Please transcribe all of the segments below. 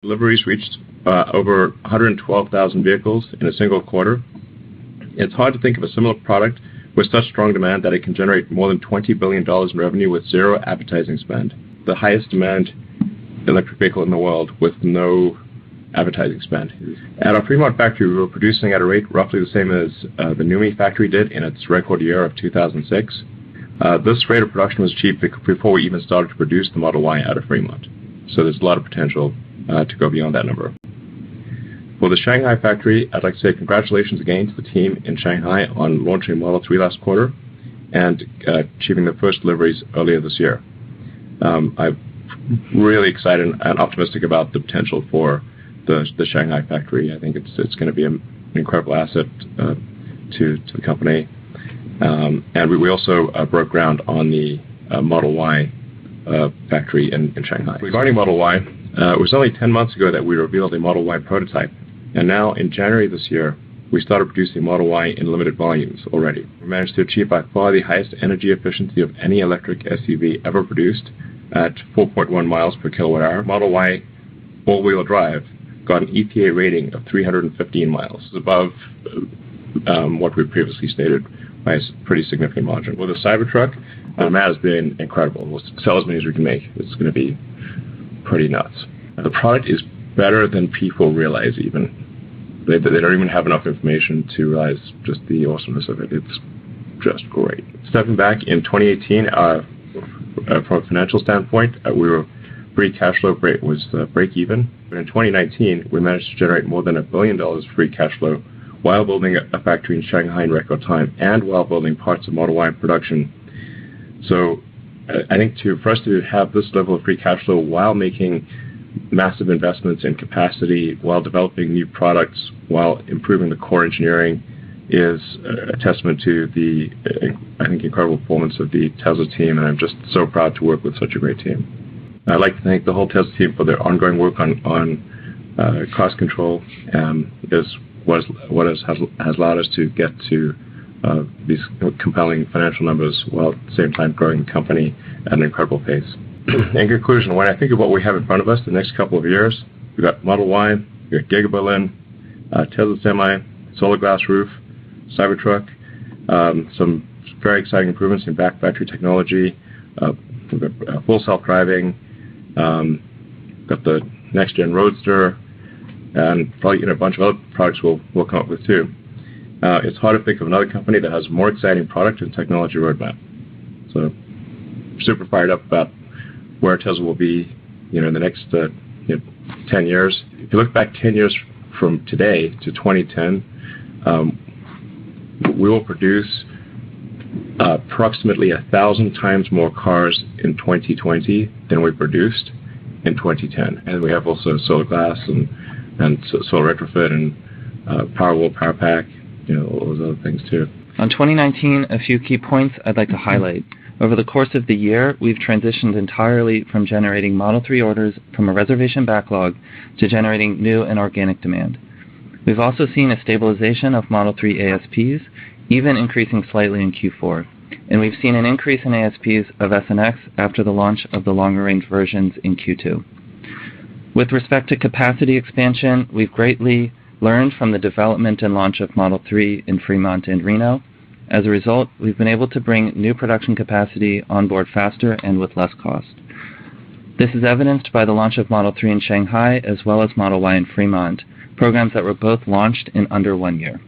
Deliveries reached over 112,000 vehicles in a single quarter. It's hard to think of a similar product with such strong demand that it can generate more than $20 billion in revenue with zero advertising spend. The highest demand electric vehicle in the world with no advertising spend. At our Fremont factory, we were producing at a rate roughly the same as the NUMMI factory did in its record year of 2006. This rate of production was achieved before we even started to produce the Model Y out of Fremont. So there's a lot of potential to go beyond that number. For the Shanghai factory, I'd like to say congratulations again to the team in Shanghai on launching Model 3 last quarter and achieving the first deliveries earlier this year. I'm really excited and optimistic about the potential for the Shanghai factory. I think it's going to be an incredible asset to the company. And we also broke ground on the Model Y factory in Shanghai. Regarding Model Y, it was only 10 months ago that we revealed a Model Y prototype. And now, in January this year, we started producing Model Y in limited volumes already. We managed to achieve by far the highest energy efficiency of any electric SUV ever produced at 4.1 miles per kilowatt hour. Model Y all-wheel drive got an EPA rating of 315 miles, above what we previously stated by a pretty significant margin. With the Cybertruck, the demand has been incredible. We'll sell as many as we can make. It's going to be pretty nuts. The product is better than people realize even. They don't even have enough information to realize just the awesomeness of it. It's just great. Stepping back, in 2018, from a financial standpoint, we were free cash flow was break even. But in 2019, we managed to generate more than $1 billion free cash flow while building a factory in Shanghai in record time and while building parts of Model Y production. So I think for us to have this level of free cash flow while making massive investments in capacity, while developing new products, while improving the core engineering is a testament to the, I think, incredible performance of the Tesla team, and I'm just so proud to work with such a great team. I'd like to thank the whole Tesla team for their ongoing work on cost control. Is what has allowed us to get to these compelling financial numbers while at the same time growing the company at an incredible pace. In conclusion, when I think of what we have in front of us the next couple of years, we've got Model Y, we've got Giga Berlin, Tesla Semi, solar glass roof, Cybertruck, some very exciting improvements in back battery technology, full self-driving, got the next-gen Roadster, and probably a bunch of other products we'll come up with too. It's hard to think of another company that has a more exciting product and technology roadmap. So, super fired up about where Tesla will be, in the next 10 years. If you look back 10 years from today to 2010, we will produce approximately 1,000 times more cars in 2020 than we produced in 2010. And we have also solar glass and solar retrofit and Powerwall, Powerpack, all those other things too. On 2019, a few key points I'd like to highlight. Over the course of the year, we've transitioned entirely from generating Model 3 orders from a reservation backlog to generating new and organic demand. We've also seen a stabilization of Model 3 ASPs, even increasing slightly in Q4. And we've seen an increase in ASPs of S and X after the launch of the longer-range versions in Q2. With respect to capacity expansion, we've greatly learned from the development and launch of Model 3 in Fremont and Reno. As a result, we've been able to bring new production capacity on board faster and with less cost. This is evidenced by the launch of Model 3 in Shanghai as well as Model Y in Fremont, programs that were both launched in under 1 year.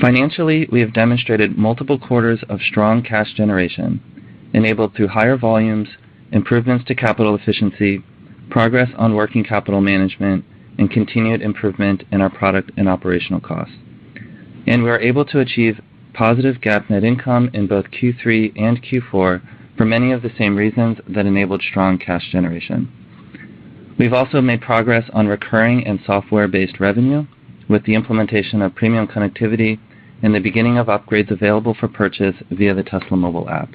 Financially, we have demonstrated multiple quarters of strong cash generation, enabled through higher volumes, improvements to capital efficiency, progress on working capital management, and continued improvement in our product and operational costs. And we are able to achieve positive GAAP net income in both Q3 and Q4 for many of the same reasons that enabled strong cash generation. We've also made progress on recurring and software-based revenue with the implementation of premium connectivity and the beginning of upgrades available for purchase via the Tesla mobile app.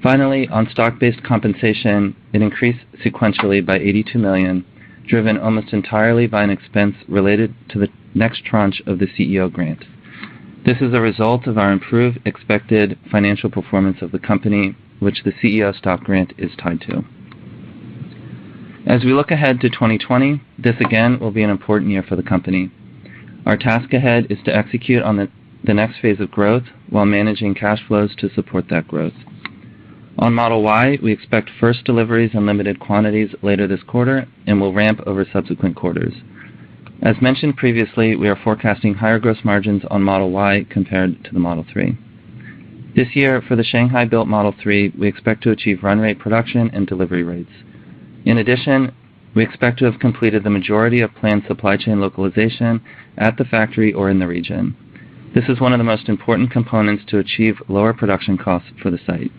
Finally, on stock-based compensation, it increased sequentially by $82 million, driven almost entirely by an expense related to the next tranche of the CEO grant. This is a result of our improved expected financial performance of the company, which the CEO stock grant is tied to. As we look ahead to 2020, this again will be an important year for the company. Our task ahead is to execute on the next phase of growth while managing cash flows to support that growth. On Model Y, we expect first deliveries in limited quantities later this quarter and will ramp over subsequent quarters. As mentioned previously, we are forecasting higher gross margins on Model Y compared to the Model 3. This year, for the Shanghai-built Model 3, we expect to achieve run rate production and delivery rates. In addition, we expect to have completed the majority of planned supply chain localization at the factory or in the region. This is one of the most important components to achieve lower production costs for the site.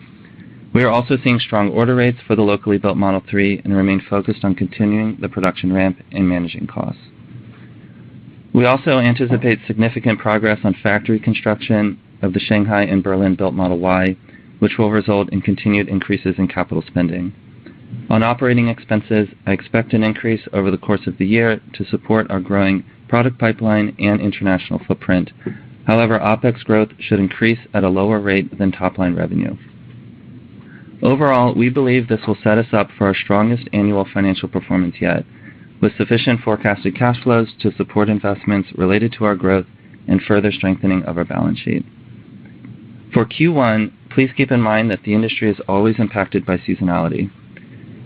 We are also seeing strong order rates for the locally built Model 3 and remain focused on continuing the production ramp and managing costs. We also anticipate significant progress on factory construction of the Shanghai and Berlin-built Model Y, which will result in continued increases in capital spending. On operating expenses, I expect an increase over the course of the year to support our growing product pipeline and international footprint. However, OPEX growth should increase at a lower rate than top-line revenue. Overall, we believe this will set us up for our strongest annual financial performance yet, with sufficient forecasted cash flows to support investments related to our growth and further strengthening of our balance sheet. For Q1, please keep in mind that the industry is always impacted by seasonality.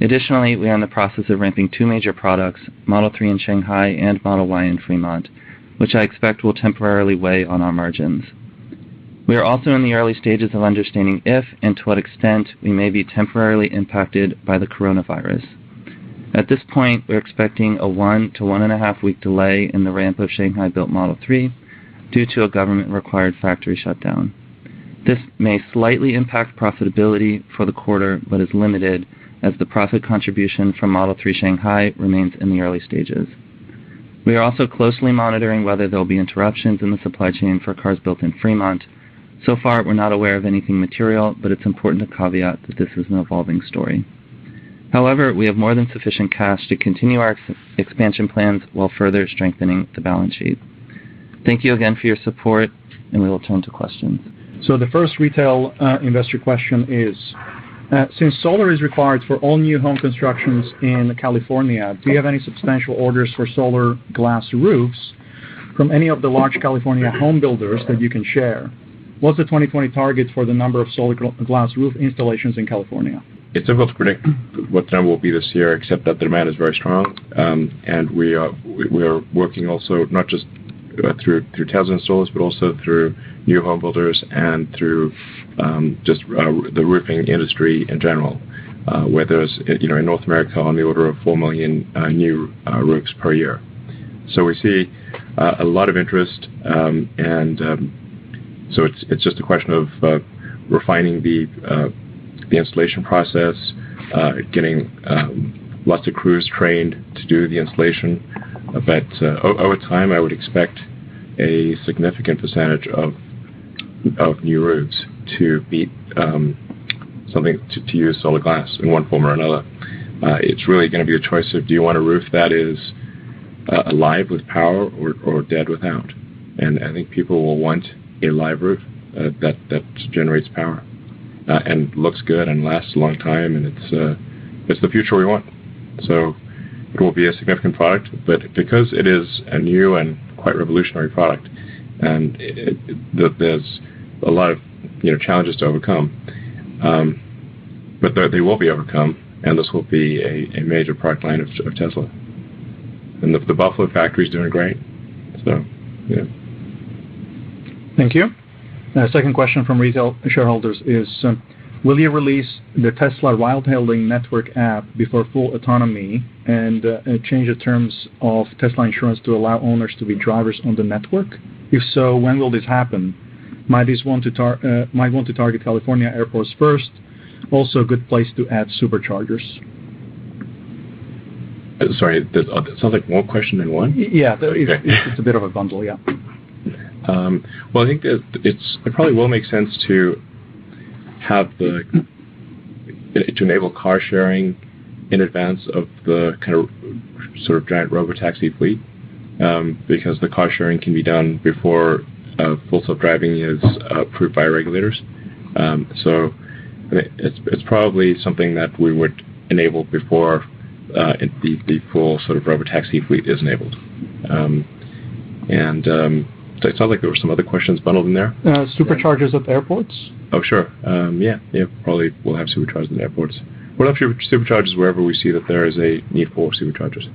Additionally, we are in the process of ramping two major products, Model 3 in Shanghai and Model Y in Fremont, which I expect will temporarily weigh on our margins. We are also in the early stages of understanding if and to what extent we may be temporarily impacted by the coronavirus. At this point, we're expecting a 1 to 1.5 week delay in the ramp of Shanghai-built Model 3 due to a government-required factory shutdown. This may slightly impact profitability for the quarter, but is limited as the profit contribution from Model 3 Shanghai remains in the early stages. We are also closely monitoring whether there will be interruptions in the supply chain for cars built in Fremont. So far, we're not aware of anything material, but it's important to caveat that this is an evolving story. However, we have more than sufficient cash to continue our expansion plans while further strengthening the balance sheet. Thank you again for your support, and we will turn to questions. So the first retail investor question is, since solar is required for all new home constructions in California, do you have any substantial orders for solar glass roofs from any of the large California home builders that you can share? What's the 2020 target for the number of solar glass roof installations in California? It's difficult to predict what the number will be this year, except that the demand is very strong, and we are working also not just through Tesla installers, but also through new home builders and through just the roofing industry in general, where there's in North America on the order of 4 million new roofs per year. So we see a lot of interest, and so it's just a question of refining the installation process, getting lots of crews trained to do the installation. But over time, I would expect a significant percentage of new roofs to be something to use solar glass in one form or another. It's really going to be a choice of, do you want a roof that is alive with power or dead without? And I think people will want a live roof that generates power and looks good and lasts a long time, and it's the future we want. So it will be a significant product, but because it is a new and quite revolutionary product, and there's a lot of challenges to overcome, but they will be overcome, and this will be a major product line of Tesla. And the Buffalo factory is doing great. So, yeah. Thank you. Second question from retail shareholders is, will you release the Tesla ride-hailing network app before full autonomy and change the terms of Tesla insurance to allow owners to be drivers on the network? If so, when will this happen? Might want to target California airports first. Also, a good place to add superchargers. Sorry, it sounds like one question in one? Yeah, it's a bit of a bundle, yeah. Well, I think that it probably will make sense to have to enable car sharing in advance of the kind of sort of giant robotaxi fleet, because the car sharing can be done before full self-driving is approved by regulators. So it's probably something that we would enable before the full sort of robotaxi fleet is enabled. So it sounds like there were some other questions bundled in there. Superchargers at airports? Oh, sure. Yeah, probably we'll have superchargers at airports. We'll have superchargers wherever we see that there is a need for superchargers.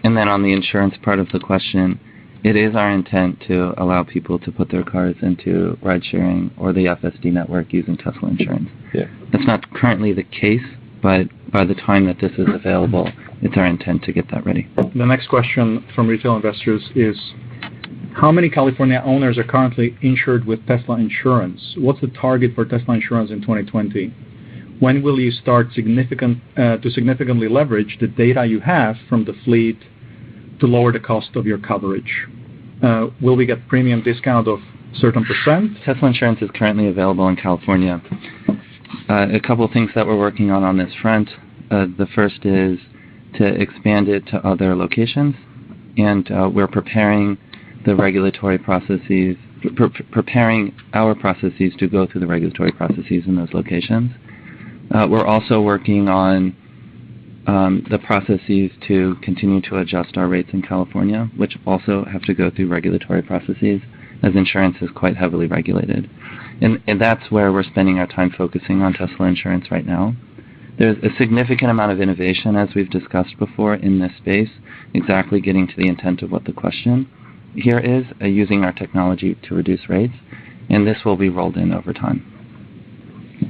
And then on the insurance part of the question, it is our intent to allow people to put their cars into ride-sharing or the FSD network using Tesla insurance. Yeah. That's not currently the case, but by the time that this is available, it's our intent to get that ready. The next question from retail investors is, how many California owners are currently insured with Tesla insurance? What's the target for Tesla insurance in 2020? When will you start to significantly leverage the data you have from the fleet to lower the cost of your coverage? Will we get premium discount of certain percent? Tesla insurance is currently available in California. A couple of things that we're working on this front. The first is to expand it to other locations, and we're preparing the regulatory processes, preparing our processes to go through the regulatory processes in those locations. We're also working on the processes to continue to adjust our rates in California, which also have to go through regulatory processes, as insurance is quite heavily regulated. And that's where we're spending our time focusing on Tesla insurance right now. There's a significant amount of innovation, as we've discussed before, in this space, exactly getting to the intent of what the question here is, using our technology to reduce rates, and this will be rolled in over time.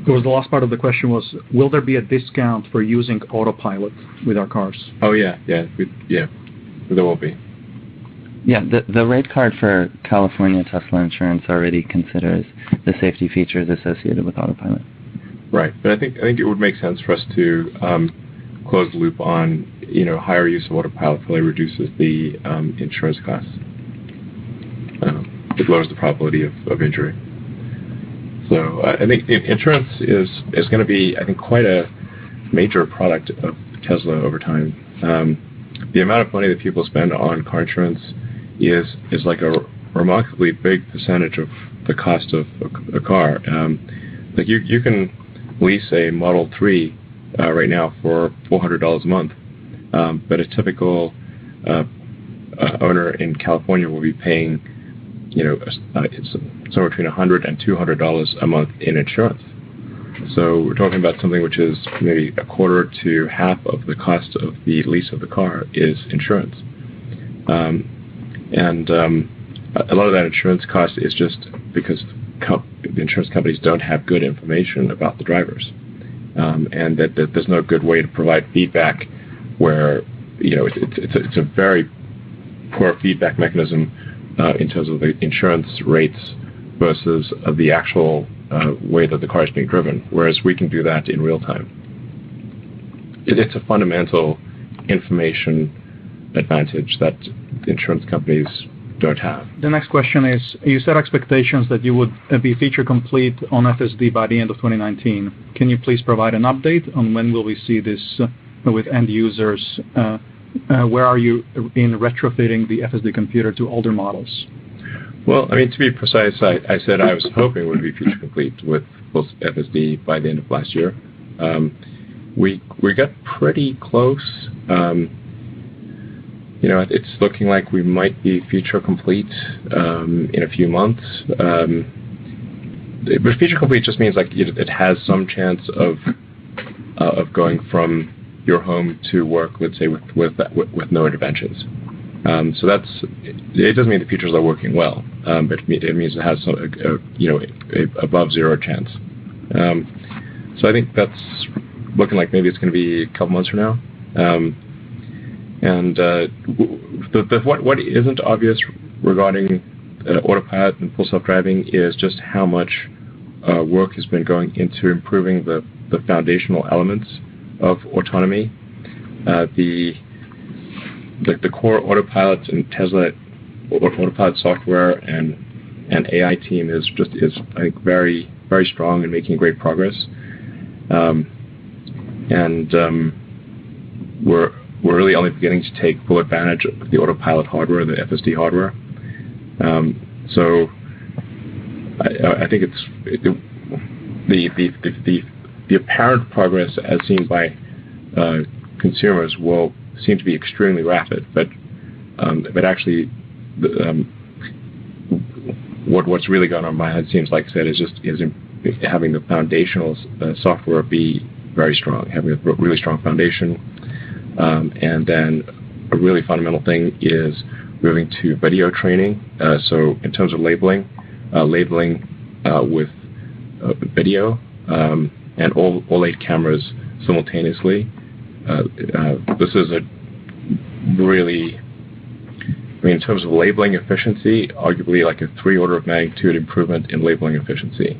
The last part of the question was, will there be a discount for using autopilot with our cars? Oh, yeah, there will be. Yeah, the rate card for California Tesla insurance already considers the safety features associated with autopilot. Right, but I think it would make sense for us to close the loop on higher use of autopilot really reduces the insurance costs. It lowers the probability of injury. So I think insurance is going to be, I think, quite a major product of Tesla over time. The amount of money that people spend on car insurance is like a remarkably big percentage of the cost of a car. Like you can lease a Model 3 right now for $400 a month, but a typical owner in California will be paying somewhere between $100 and $200 a month in insurance. So we're talking about something which is maybe a quarter to half of the cost of the lease of the car is insurance. And a lot of that insurance cost is just because the insurance companies don't have good information about the drivers, and that there's no good way to provide feedback where it's a very poor feedback mechanism in terms of the insurance rates versus the actual way that the car is being driven, whereas we can do that in real time. It's a fundamental information advantage that insurance companies don't have. The next question is, you set expectations that you would be feature complete on FSD by the end of 2019. Can you please provide an update on when will we see this with end users? Where are you in retrofitting the FSD computer to older models? Well, I mean, to be precise, I said I was hoping it would be feature complete with full FSD by the end of last year. We got pretty close. It's looking like we might be feature complete in a few months. But feature complete just means like it has some chance of going from your home to work, let's say, with no interventions. So it doesn't mean the features are working well, but it means it has a above zero chance. So I think that's looking like maybe it's going to be a couple months from now. And what isn't obvious regarding autopilot and full self-driving is just how much work has been going into improving the foundational elements of autonomy. The core autopilot and Tesla autopilot software and AI team is I think very, very strong and making great progress. We're really only beginning to take full advantage of the autopilot hardware, the FSD hardware. So I think the apparent progress as seen by consumers will seem to be extremely rapid, but actually, what's really going on behind the scenes, like I said, is having the foundational software be very strong, having a really strong foundation, and then a really fundamental thing is moving to video training. So in terms of labeling with video and all 8 cameras simultaneously. This is a really, in terms of labeling efficiency, arguably like a 3 order of magnitude improvement in labeling efficiency.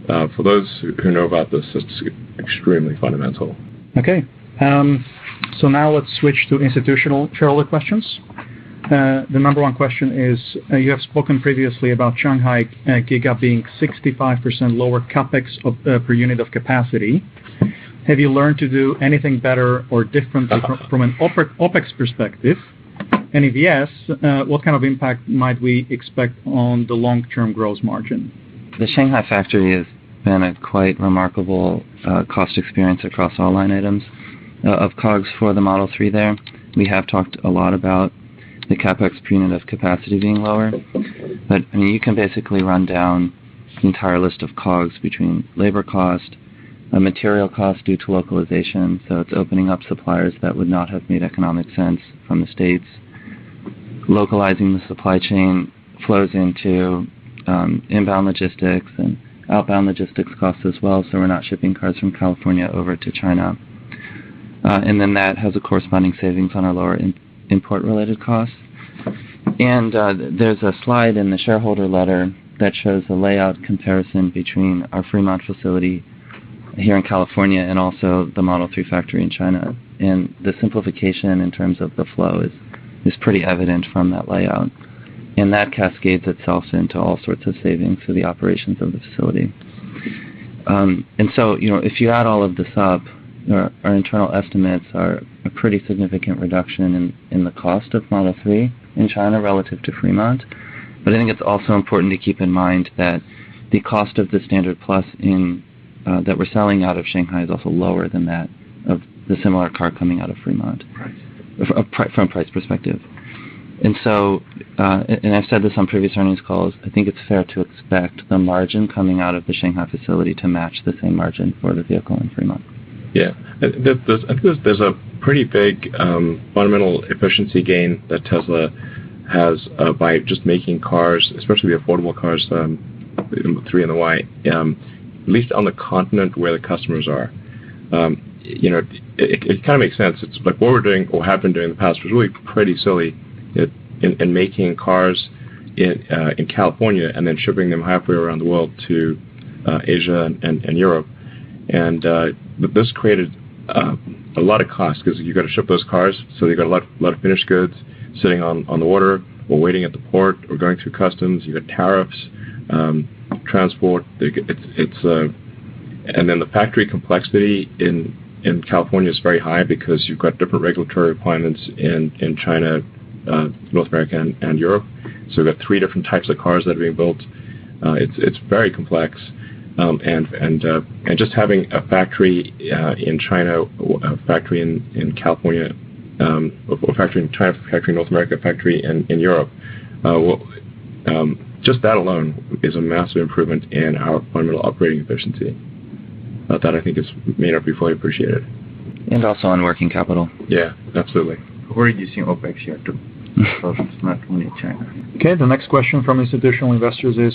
For those who know about this, it's extremely fundamental. Okay. So now let's switch to institutional shareholder questions. The number one question is, you have spoken previously about Shanghai Giga being 65% lower capex per unit of capacity. Have you learned to do anything better or differently from an OPEX perspective? And if yes, what kind of impact might we expect on the long-term gross margin? The Shanghai factory has been a quite remarkable cost experience across all line items of COGS for the Model 3 there. We have talked a lot about the capex per unit of capacity being lower, but I mean, you can basically run down the entire list of COGS between labor cost, material cost due to localization, so it's opening up suppliers that would not have made economic sense from the States. Localizing the supply chain flows into inbound logistics and outbound logistics costs as well, so we're not shipping cars from California over to China. And then that has a corresponding savings on our lower import-related costs. And there's a slide in the shareholder letter that shows a layout comparison between our Fremont facility here in California and also the Model 3 factory in China. And the simplification in terms of the flow is pretty evident from that layout. And that cascades itself into all sorts of savings for the operations of the facility. And so, if you add all of this up, our internal estimates are a pretty significant reduction in the cost of Model 3 in China relative to Fremont. But I think it's also important to keep in mind that the cost of the Standard Plus that we're selling out of Shanghai is also lower than that of the similar car coming out of Fremont, from a price perspective. And so, and I've said this on previous earnings calls, I think it's fair to expect the margin coming out of the Shanghai facility to match the same margin for the vehicle in Fremont. Yeah, I think there's a pretty big fundamental efficiency gain that Tesla has by just making cars, especially the affordable cars, the 3 and the Y, at least on the continent where the customers are. It kind of makes sense. It's like what we're doing or have been doing in the past was really pretty silly in making cars in California and then shipping them halfway around the world to Asia and Europe. And this created a lot of cost because you've got to ship those cars, so you've got a lot of finished goods sitting on the water or waiting at the port or going through customs. You've got tariffs, transport. And then the factory complexity in California is very high because you've got different regulatory requirements in China, North America, and Europe. So we've got 3 different types of cars that are being built. It's very complex. And just having a factory in China, a factory in California, a factory in China, a factory in North America, a factory in Europe, just that alone is a massive improvement in our fundamental operating efficiency. That I think may not be fully appreciated. And also on working capital. Yeah, absolutely. We're reducing OPEX here too. So it's not only China. Okay, the next question from institutional investors is,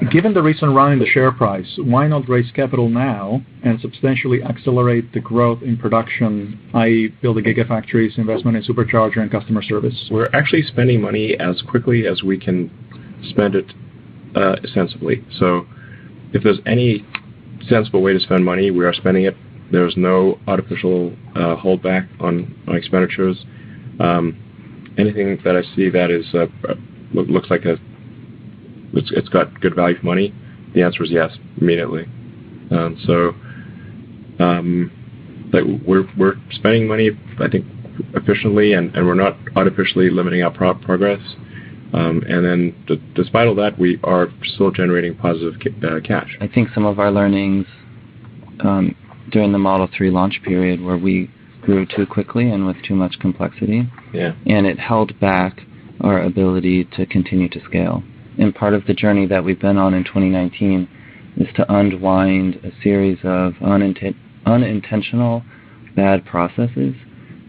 given the recent run in the share price, why not raise capital now and substantially accelerate the growth in production, i.e. build the gigafactories, investment in supercharger and customer service? We're actually spending money as quickly as we can spend it sensibly. So if there's any sensible way to spend money, we are spending it. There's no artificial holdback on expenditures. Anything that I see that is looks like it's got good value for money, the answer is yes, immediately. We're spending money, I think, efficiently, and we're not artificially limiting our progress. And then, despite all that, we are still generating positive cash. I think some of our learnings during the Model 3 launch period, where we grew too quickly and with too much complexity. Yeah. And it held back our ability to continue to scale. And part of the journey that we've been on in 2019 is to unwind a series of unintentional bad processes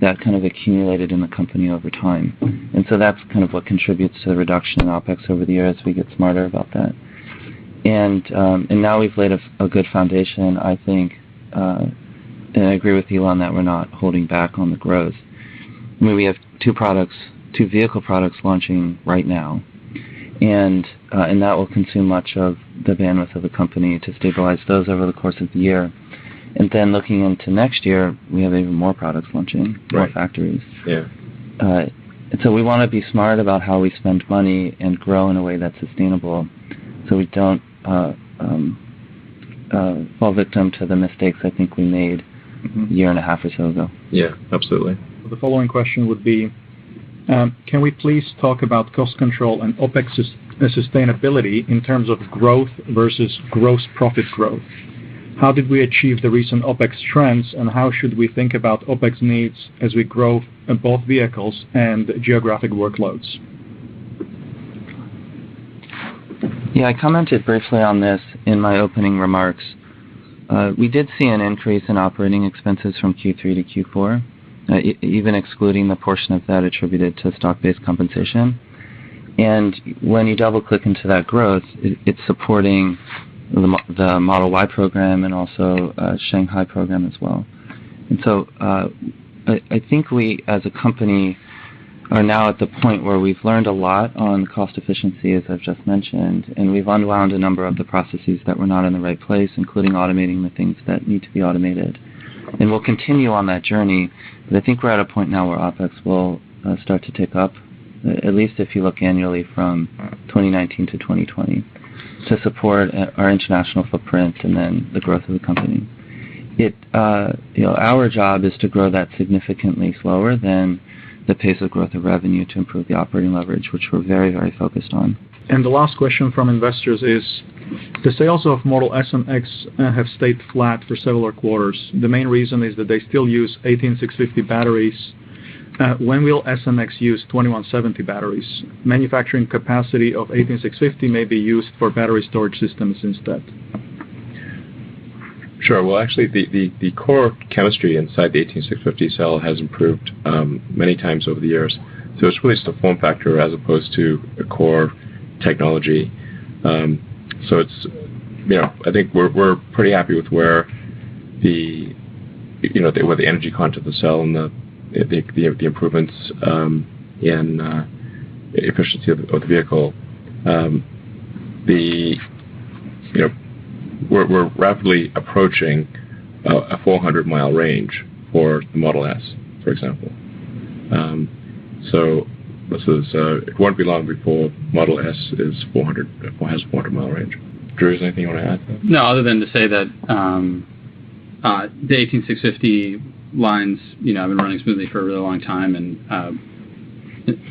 that kind of accumulated in the company over time. And so that's kind of what contributes to the reduction in OPEX over the year as we get smarter about that. And now we've laid a good foundation, I think, and I agree with Elon that we're not holding back on the growth. I mean, we have two vehicle products launching right now, and that will consume much of the bandwidth of the company to stabilize those over the course of the year. And then looking into next year, we have even more products launching, more factories. Yeah. And so we want to be smart about how we spend money and grow in a way that's sustainable, so we don't fall victim to the mistakes I think we made a year and a half or so ago. Yeah, absolutely. The following question would be, can we please talk about cost control and OPEX sustainability in terms of growth versus gross profit growth? How did we achieve the recent OPEX trends, and how should we think about OPEX needs as we grow both vehicles and geographic workloads? Yeah, I commented briefly on this in my opening remarks. We did see an increase in operating expenses from Q3 to Q4, even excluding the portion of that attributed to stock-based compensation. And when you double-click into that growth, it's supporting the Model Y program and also Shanghai program as well. And so I think we, as a company, are now at the point where we've learned a lot on cost efficiency, as I've just mentioned, and we've unwound a number of the processes that were not in the right place, including automating the things that need to be automated. And we'll continue on that journey, but I think we're at a point now where OPEX will start to tick up, at least if you look annually from 2019 to 2020, to support our international footprint and then the growth of the company. Our job is to grow that significantly slower than the pace of growth of revenue to improve the operating leverage, which we're very, very focused on. And the last question from investors is, the sales of Model S and X have stayed flat for several quarters. The main reason is that they still use 18650 batteries. When will S and X use 2170 batteries? Manufacturing capacity of 18650 may be used for battery storage systems instead. Sure. Well, actually, the core chemistry inside the 18650 cell has improved many times over the years. So it's really just a form factor as opposed to a core technology. So it's, I think we're pretty happy with where the energy content of the cell and the improvements in efficiency of the vehicle. We're rapidly approaching a 400-mile range for the Model S, for example. So this is it won't be long before Model S has a 400-mile range. Drew, is there anything you want to add? No, other than to say that the 18650 lines, have been running smoothly for a really long time, and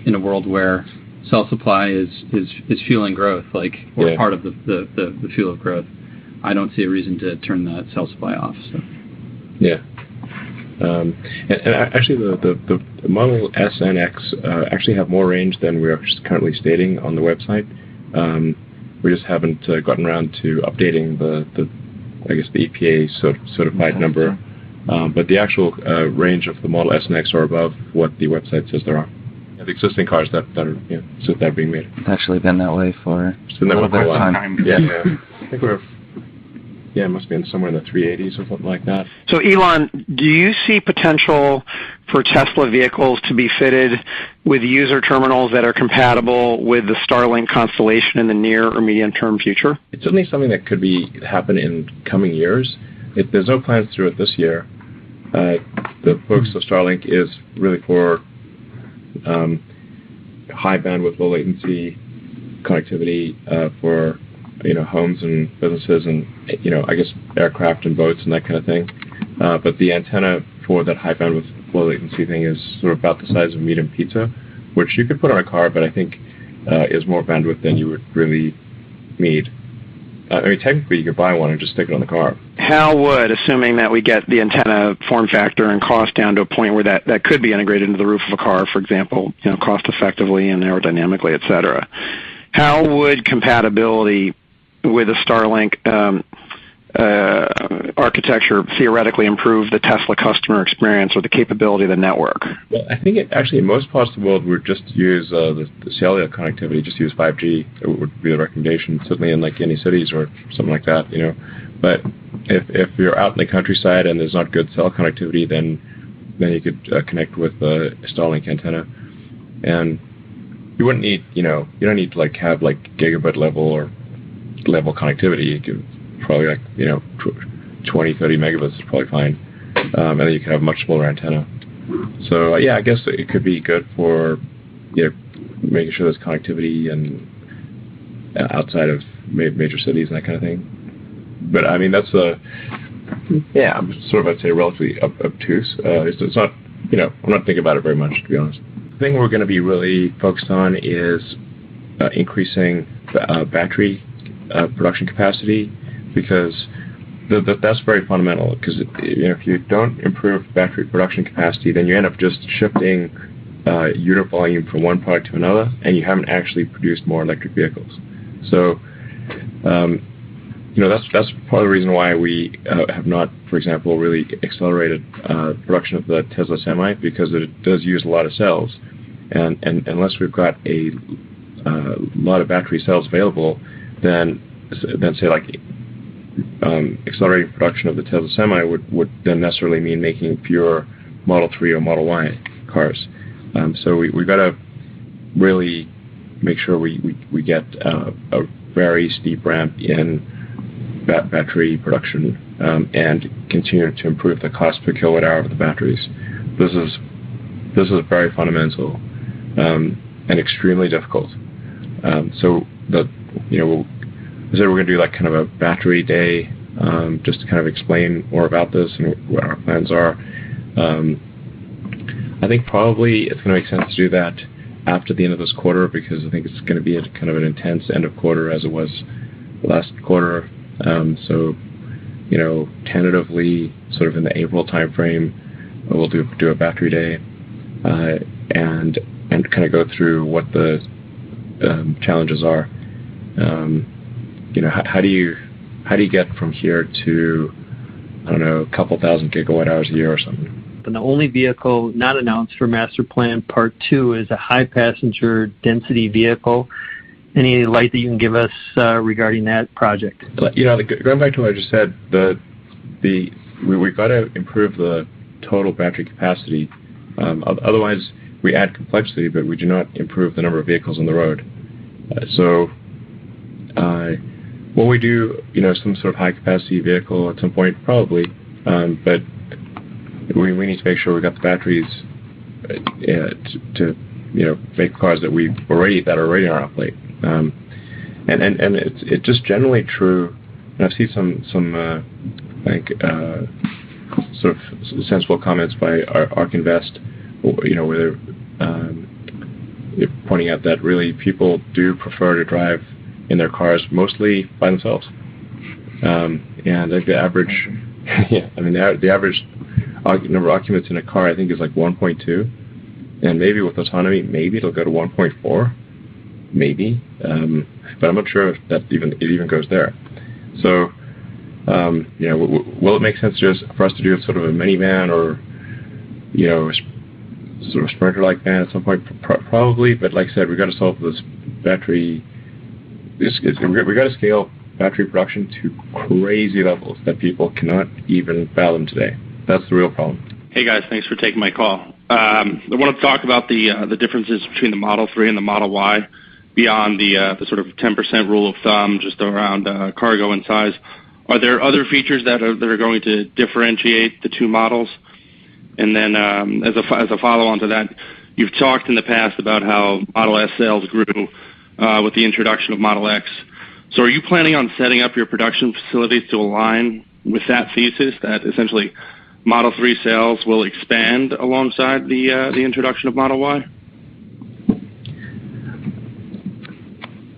in a world where cell supply is fueling growth, we're part of the fuel of growth. I don't see a reason to turn that cell supply off. So. Yeah. And actually, the Model S and X actually have more range than we're currently stating on the website. We just haven't gotten around to updating the EPA certified number. But the actual range of the Model S and X are above what the website says there are. The existing cars that are being made. It's actually been that way for a little bit of time. Yeah. I think it must be somewhere in the 380s or something like that. So, Elon, do you see potential for Tesla vehicles to be fitted with user terminals that are compatible with the Starlink constellation in the near or medium-term future? It's certainly something that could happen in coming years. There's no plans to do it this year. The focus of Starlink is really for high bandwidth, low latency connectivity for homes and businesses and I guess aircraft and boats and that kind of thing. But the antenna for that high bandwidth, low latency thing is sort of about the size of a medium pizza, which you could put on a car, but I think is more bandwidth than you would really need. Technically, you could buy one and just stick it on the car. how would, assuming that we get the antenna form factor and cost down to a point where that could be integrated into the roof of a car, for example, cost effectively and aerodynamically, et cetera, how would compatibility with a Starlink architecture theoretically improve the Tesla customer experience or the capability of the network? Well, I think actually in most parts of the world would just use the cellular connectivity, just use 5G. It would be the recommendation, certainly in like any cities or something like that, But if you're out in the countryside and there's not good cell connectivity, then you could connect with a Starlink antenna, and you wouldn't need, you don't need to have gigabit level connectivity. You could probably 20, 30 megabits is probably fine, and then you can have a much smaller antenna. So I guess it could be good for making sure there's connectivity and outside of major cities and that kind of thing. But I mean that's I'd say relatively obtuse. It's not, I'm not thinking about it very much, to be honest. The thing we're going to be really focused on is increasing battery production capacity, because that's very fundamental. Because if you don't improve battery production capacity, then you end up just shifting unit volume from one product to another, and you haven't actually produced more electric vehicles. So that's part of the reason why we have not, for example, really accelerated production of the Tesla Semi, because it does use a lot of cells, and unless we've got a lot of battery cells available, then say accelerating production of the Tesla Semi would then necessarily mean making fewer Model 3 or Model Y cars. So we've got to really make sure we get a very steep ramp in battery production and continue to improve the cost per kilowatt hour of the batteries. This is very fundamental and extremely difficult. So that I said we're going to do kind of a battery day, just to kind of explain more about this and what our plans are. I think probably it's going to make sense to do that after the end of this quarter, because I think it's going to be kind of an intense end of quarter as it was last quarter. So tentatively, sort of in the April timeframe, we'll do a battery day and kind of go through what the challenges are. How do you get from here to, I don't know, a couple thousand gigawatt hours a year or something? And the only vehicle not announced for Master Plan Part 2 is a high passenger density vehicle. Any light that you can give us regarding that project? Going back to what I just said, we've got to improve the total battery capacity. Otherwise, we add complexity, but we do not improve the number of vehicles on the road. Will we do, some sort of high-capacity vehicle at some point? Probably, but we need to make sure we got the batteries to make cars that are already on our plate. And it's just generally true. And I've seen some sort of sensible comments by ARK Invest, where they're pointing out that really people do prefer to drive in their cars mostly by themselves. And I think the average, the average number of occupants in a car, I think, is 1.2, and maybe with autonomy, maybe it'll go to 1.4, maybe, but I'm not sure if it even goes there. So, will it make sense for us to do sort of a minivan or, sort of Sprinter-like van at some point? Probably, but like I said, we've got to solve this battery. We've got to scale battery production to crazy levels that people cannot even fathom today. That's the real problem. Hey guys, thanks for taking my call. I want to talk about the differences between the Model 3 and the Model Y beyond the sort of 10% rule of thumb, just around cargo and size. Are there other features that are going to differentiate the two models? And then as a follow-on to that, you've talked in the past about how Model S sales grew with the introduction of Model X. So are you planning on setting up your production facilities to align with that thesis, that essentially Model 3 sales will expand alongside the introduction of Model Y?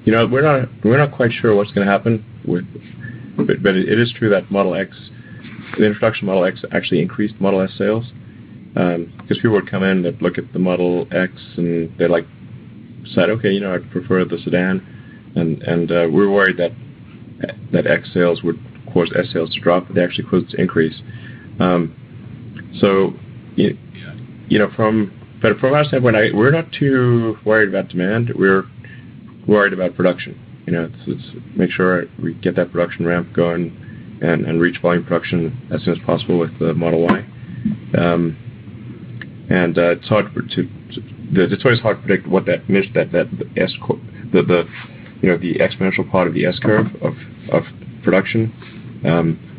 We're not quite sure what's going to happen with but it is true that the introduction of Model X actually increased Model S sales, because people would come in and look at the Model X and they said, okay, I'd prefer the sedan, and we were worried that X sales would cause S sales to drop, but they actually caused it to increase. From our standpoint, we're not too worried about demand. We're worried about production. It's make sure we get that production ramp going and reach volume production as soon as possible with the Model Y. It's hard it's always hard to predict what that S the exponential part of the S curve of production.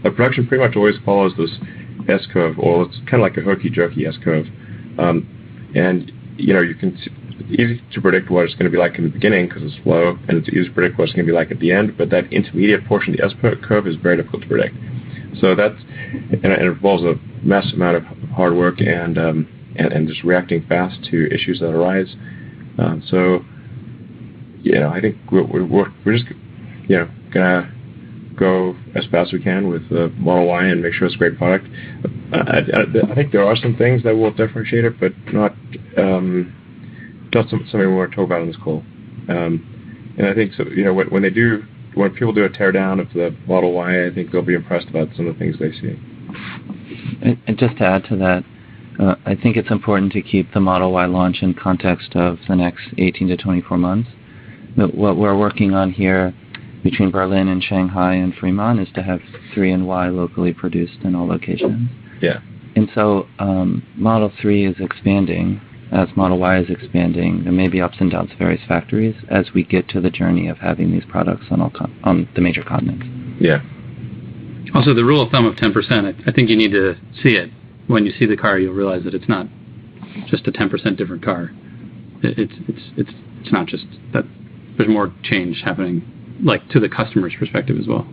But production pretty much always follows this S curve, or it's kind of like a herky-jerky S curve. It's easy to predict what it's going to be like in the beginning because it's slow, and it's easy to predict what it's going to be like at the end, but that intermediate portion of the S curve is very difficult to predict. So and it involves a massive amount of hard work and just reacting fast to issues that arise. I think we're just gonna go as fast as we can with the Model Y and make sure it's a great product. I think there are some things that will differentiate it, but not something we want to talk about on this call. And I think so. When people do a teardown of the Model Y, I think they'll be impressed about some of the things they see. And just to add to that, I think it's important to keep the Model Y launch in context of the next 18 to 24 months. What we're working on here between Berlin and Shanghai and Fremont is to have 3 and Y locally produced in all locations. Yeah. And so Model 3 is expanding as Model Y is expanding. There may be ups and downs of various factories as we get to the journey of having these products on the major continents. Yeah. Also, the rule of thumb of 10%, I think you need to see it. When you see the car, you'll realize that it's not just a 10% different car. It's not just that. There's more change happening, to the customer's perspective as well.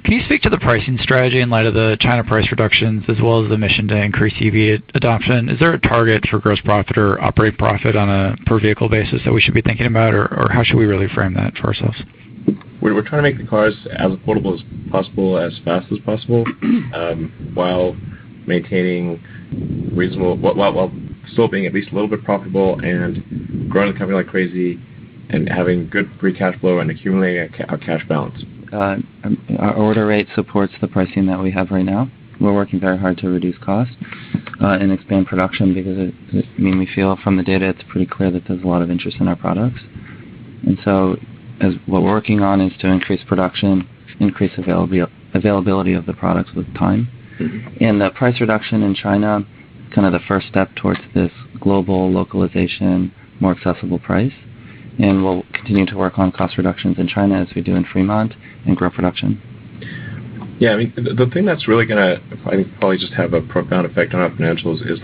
Can you speak to the pricing strategy in light of the China price reductions as well as the mission to increase EV adoption? Is there a target for gross profit or operating profit on a per vehicle basis that we should be thinking about, or how should we really frame that for ourselves? We're trying to make the cars as affordable as possible, as fast as possible, while maintaining reasonable, while still being at least a little bit profitable and growing the company like crazy and having good free cash flow and accumulating our cash balance. Our order rate supports the pricing that we have right now. We're working very hard to reduce costs and expand production because we feel from the data it's pretty clear that there's a lot of interest in our products. And so what we're working on is to increase production, increase availability of the products with time. Mm-hmm. And the price reduction in China is kind of the first step towards this global localization, more accessible price. And we'll continue to work on cost reductions in China as we do in Fremont and grow production. Yeah, the thing that's really going to, I think, probably just have a profound effect on our financials is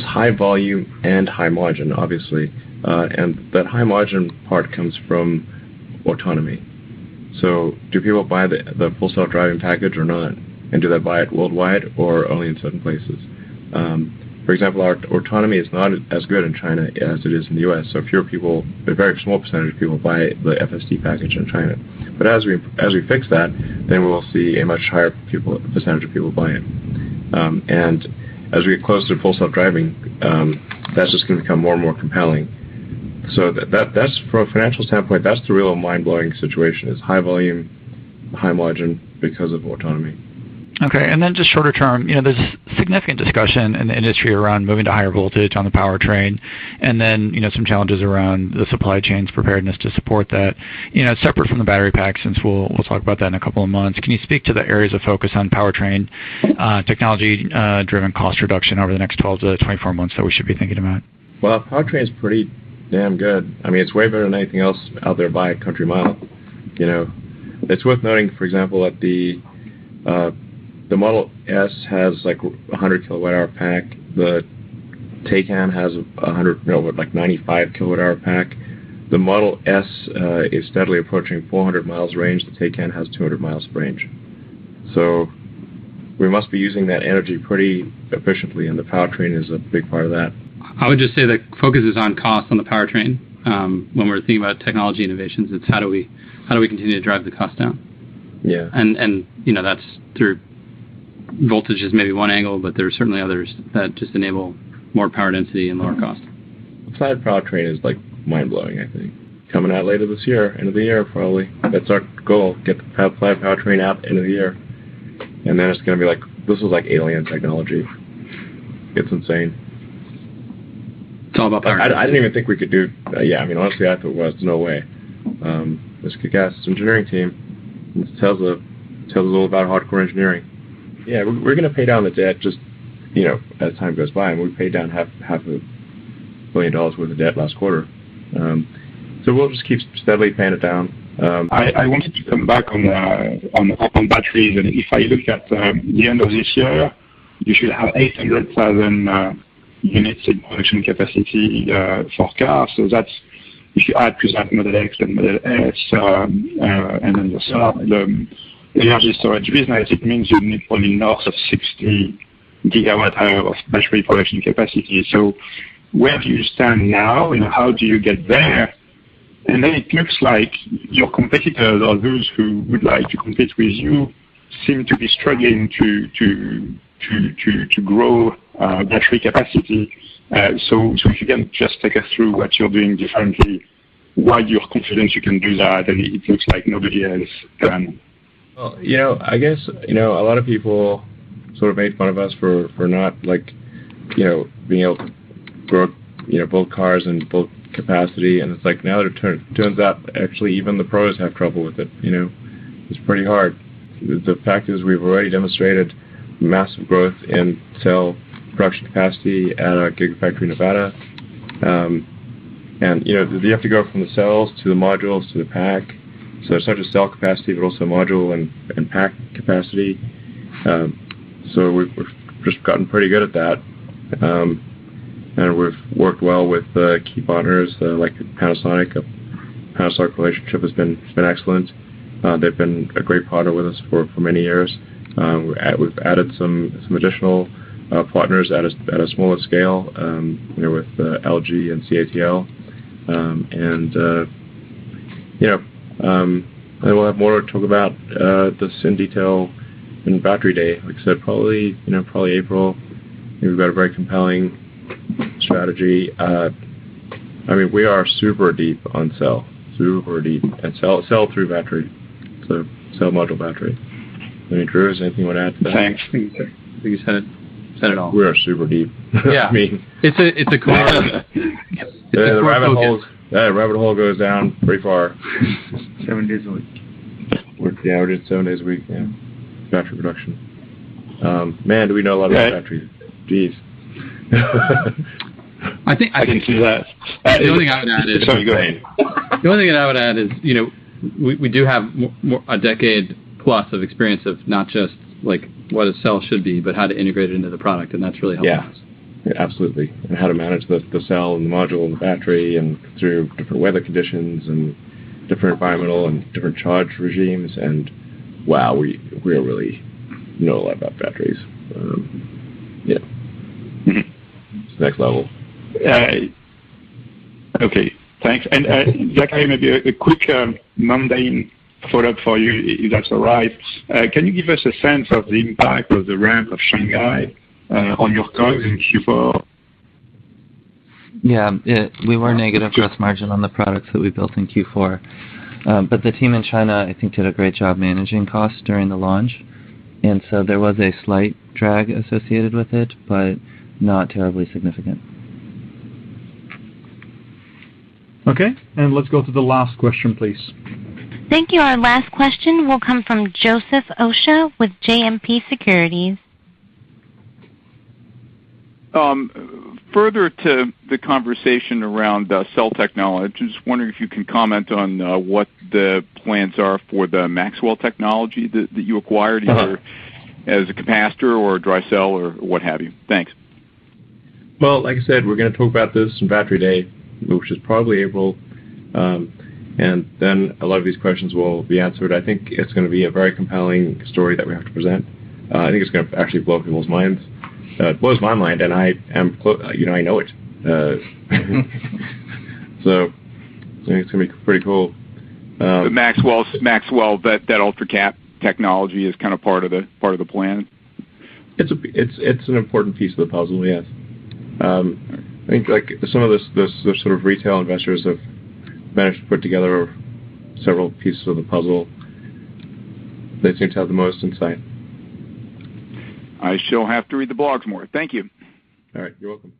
high volume and high margin, obviously. And that high margin part comes from autonomy. So do people buy the full self-driving package or not? And do they buy it worldwide or only in certain places? For example, our autonomy is not as good in China as it is in the U.S. So a very small percentage of people buy the FSD package in China. But as we fix that, then we will see a much higher percentage of people buy it. And as we get closer to full self-driving, that's just going to become more and more compelling. So that's from a financial standpoint, that's the real mind-blowing situation: is high volume, high margin because of autonomy. Okay, and then just shorter term, there's significant discussion in the industry around moving to higher voltage on the powertrain, and then, some challenges around the supply chain's preparedness to support that. Separate from the battery pack, since we'll talk about that in a couple of months, can you speak to the areas of focus on powertrain technology-driven cost reduction over the next 12 to 24 months that we should be thinking about? Well, our powertrain is pretty damn good. It's way better than anything else out there by a country mile. It's worth noting, for example, that the Model S has like 100 kilowatt hour pack. The Taycan has 95 kilowatt hour pack. The Model S is steadily approaching 400 miles range. The Taycan has 200 miles of range. So we must be using that energy pretty efficiently, and the powertrain is a big part of that. I would just say that focus is on cost on the powertrain. When we're thinking about technology innovations, it's how do we continue to drive the cost down? Yeah. And that's through voltage is maybe one angle, but there are certainly others that just enable more power density and lower cost. Plaid powertrain is like mind-blowing, I think. Coming out later this year, end of the year probably. That's our goal, get the Plaid powertrain out end of the year. And then it's going to be like, this is like alien technology. It's insane. It's all about power. I didn't even think we could do, honestly, I thought it was, no way. This kick-ass engineering team, it tells us all about hardcore engineering. Yeah, we're going to pay down the debt just, as time goes by, and we paid down half $500 million worth of debt last quarter. So we'll just keep steadily paying it down. I wanted to come back on batteries, and if I look at the end of this year, you should have 800,000 units in production capacity for cars. So that's, if you add to that Model X and Model S, and then the energy storage business, it means you need probably north of 60 gigawatt-hour of battery production capacity. So where do you stand now, and how do you get there? And then it looks like your competitors, or those who would like to compete with you, seem to be struggling to grow battery capacity. So if you can just take us through what you're doing differently, why you're confident you can do that, and it looks like nobody else can. Well, I guess, a lot of people sort of made fun of us for not, being able to grow, build cars and build capacity, and it's like now it turns out actually even the pros have trouble with it. It's pretty hard. The fact is we've already demonstrated massive growth in cell production capacity at our Gigafactory Nevada, and you have to go from the cells to the modules to the pack. So it's not just cell capacity, but also module and pack capacity. So we've just gotten pretty good at that. And we've worked well with key partners like Panasonic. The Panasonic relationship has been excellent. They've been a great partner with us for many years. We've added some additional partners at a smaller scale, with LG and CATL, and we'll have more to talk about this in detail in Battery Day. Like I said, probably April. We've got a very compelling strategy. We are super deep on cell, and cell through battery, so cell module battery. Drew, is anything you want to add to that? Thanks. I think you said it all. We are super deep. Yeah, it's a core. The rabbit hole goes down pretty far. 7 days a week. We're doing 7 days a week. Yeah, battery production. Man, do we know a lot about batteries? Jeez. I can see that. The only thing I would add is. Sorry, go ahead. The only thing that I would add is, we do have a decade plus of experience of not just like what a cell should be, but how to integrate it into the product, and that's really helpful. Yeah, absolutely. And how to manage the cell and the module and the battery, and through different weather conditions and different environmental and different charge regimes. And wow, we really know a lot about batteries. Yeah. It's the next level. Okay, thanks. And Zachary, maybe a quick mundane follow-up for you, if that's all right. Can you give us a sense of the impact of the ramp of Shanghai on your COGS in Q4? Yeah, we were negative gross margin on the products that we built in Q4. But the team in China, I think, did a great job managing costs during the launch. And so there was a slight drag associated with it, but not terribly significant. Okay, and let's go to the last question, please. Thank you. Our last question will come from Joseph Osha with JMP Securities. Further to the conversation around cell technology, just wondering if you can comment on what the plans are for the Maxwell technology that you acquired, either as a capacitor or a dry cell or what have you. Thanks. Well, like I said, we're going to talk about this in Battery Day, which is probably April, and then a lot of these questions will be answered. I think it's going to be a very compelling story that we have to present. I think it's going to actually blow people's minds. It blows my mind, and I am, I know it. So I think it's going to be pretty cool. The Maxwell, that ultra cap technology is kind of part of the plan? It's an important piece of the puzzle, yes. I think like some of the sort of retail investors have managed to put together several pieces of the puzzle. They seem to have the most insight. I shall have to read the blogs more. Thank you. All right, you're welcome.